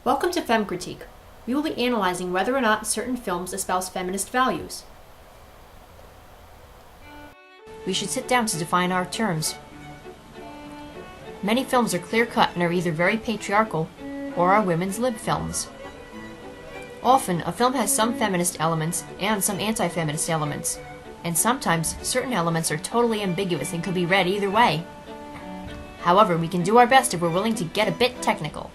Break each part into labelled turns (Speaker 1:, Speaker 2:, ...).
Speaker 1: Welcome to FemCritique. We will be analyzing whether or not certain films espouse feminist values.
Speaker 2: We should sit down to define our terms. Many films are clear-cut and are either very patriarchal or are women's lib films. Often, a film has some feminist elements and some anti-feminist elements, and sometimes certain elements are totally ambiguous and could be read either way. However, we can do our best if we're willing to get a bit technical.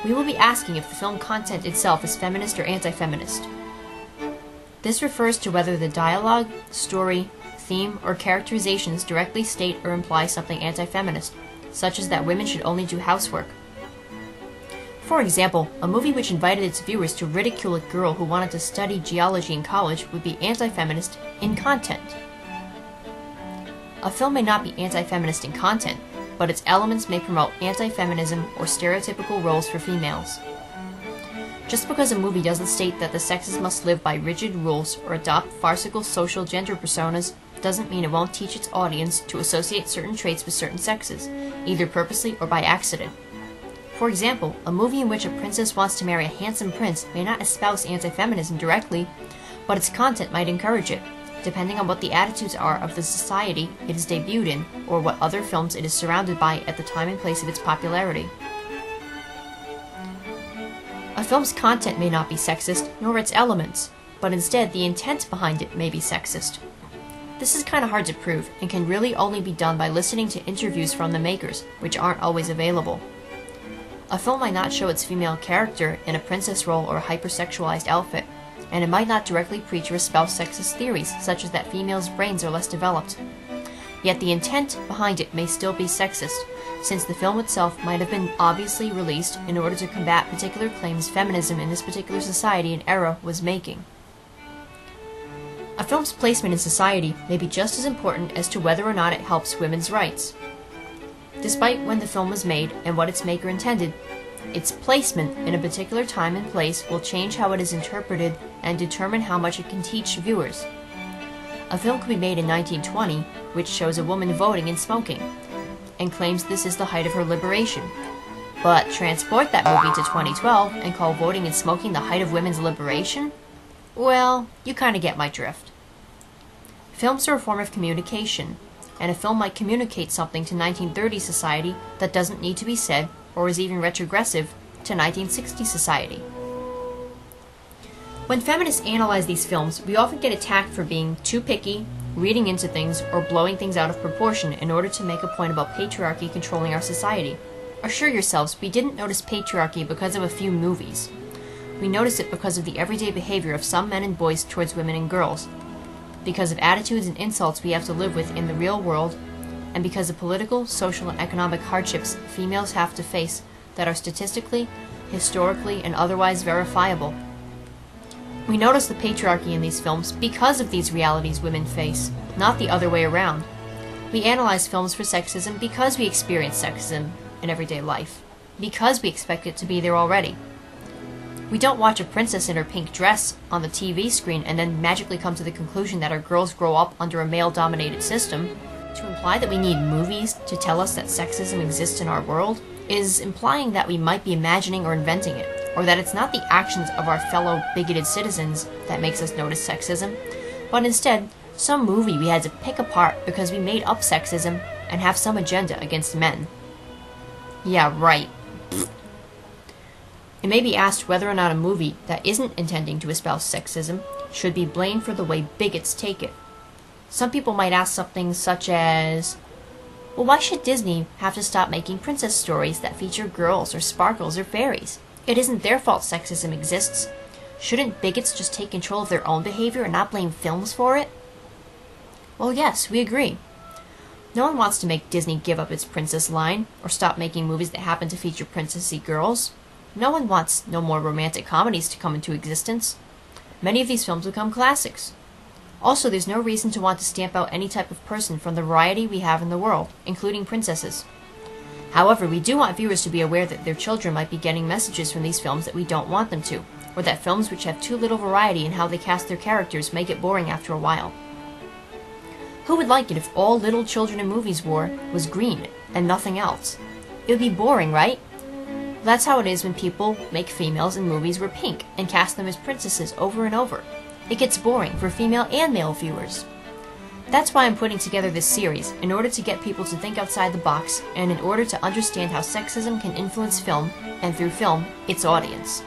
Speaker 2: We will be asking if the film content itself is feminist or anti-feminist. This refers to whether the dialogue, story, theme, or characterizations directly state or imply something anti-feminist, such as that women should only do housework. For example, a movie which invited its viewers to ridicule a girl who wanted to study geology in college would be anti-feminist in content. A film may not be anti-feminist in content, but its elements may promote anti-feminism or stereotypical roles for females. Just because a movie doesn't state that the sexes must live by rigid rules or adopt farcical social gender personas doesn't mean it won't teach its audience to associate certain traits with certain sexes, either purposely or by accident. For example, a movie in which a princess wants to marry a handsome prince may not espouse anti-feminism directly, but its content might encourage it, depending on what the attitudes are of the society it is debuted in or what other films it is surrounded by at the time and place of its popularity. A film's content may not be sexist, nor its elements, but instead the intent behind it may be sexist. This is kinda hard to prove, and can really only be done by listening to interviews from the makers, which aren't always available. A film might not show its female character in a princess role or a hypersexualized outfit, and it might not directly preach or espouse sexist theories, such as that females' brains are less developed. Yet the intent behind it may still be sexist, since the film itself might have been obviously released in order to combat particular claims feminism in this particular society and era was making. A film's placement in society may be just as important as to whether or not it helps women's rights. Despite when the film was made and what its maker intended, its placement in a particular time and place will change how it is interpreted and determine how much it can teach viewers. A film could be made in 1920 which shows a woman voting and smoking, and claims this is the height of her liberation. But transport that movie to 2012 and call voting and smoking the height of women's liberation? Well, you kinda get my drift. Films are a form of communication, and a film might communicate something to 1930s society that doesn't need to be said or is even retrogressive to 1960s society. When feminists analyze these films, we often get attacked for being too picky, reading into things, or blowing things out of proportion in order to make a point about patriarchy controlling our society. Assure yourselves, we didn't notice patriarchy because of a few movies. We noticed it because of the everyday behavior of some men and boys towards women and girls, because of attitudes and insults we have to live with in the real world, and because of political, social, and economic hardships females have to face that are statistically, historically, and otherwise verifiable. We notice the patriarchy in these films because of these realities women face, not the other way around. We analyze films for sexism because we experience sexism in everyday life, because we expect it to be there already. We don't watch a princess in her pink dress on the TV screen and then magically come to the conclusion that our girls grow up under a male-dominated system. To imply that we need movies to tell us that sexism exists in our world is implying that we might be imagining or inventing it, or that it's not the actions of our fellow bigoted citizens that makes us notice sexism, but instead some movie we had to pick apart because we made up sexism and have some agenda against men. Yeah, right. It may be asked whether or not a movie that isn't intending to espouse sexism should be blamed for the way bigots take it. Some people might ask something such as, well, why should Disney have to stop making princess stories that feature girls or sparkles or fairies? It isn't their fault sexism exists. Shouldn't bigots just take control of their own behavior and not blame films for it? Well, yes, we agree. No one wants to make Disney give up its princess line or stop making movies that happen to feature princessy girls. No one wants no more romantic comedies to come into existence. Many of these films become classics. Also, there's no reason to want to stamp out any type of person from the variety we have in the world, including princesses. However, we do want viewers to be aware that their children might be getting messages from these films that we don't want them to, or that films which have too little variety in how they cast their characters may get boring after a while. Who would like it if all little children in movies wore was green and nothing else? It would be boring, right? That's how it is when people make females in movies wear pink and cast them as princesses over and over. It gets boring for female and male viewers. That's why I'm putting together this series, in order to get people to think outside the box and in order to understand how sexism can influence film, and through film, its audience.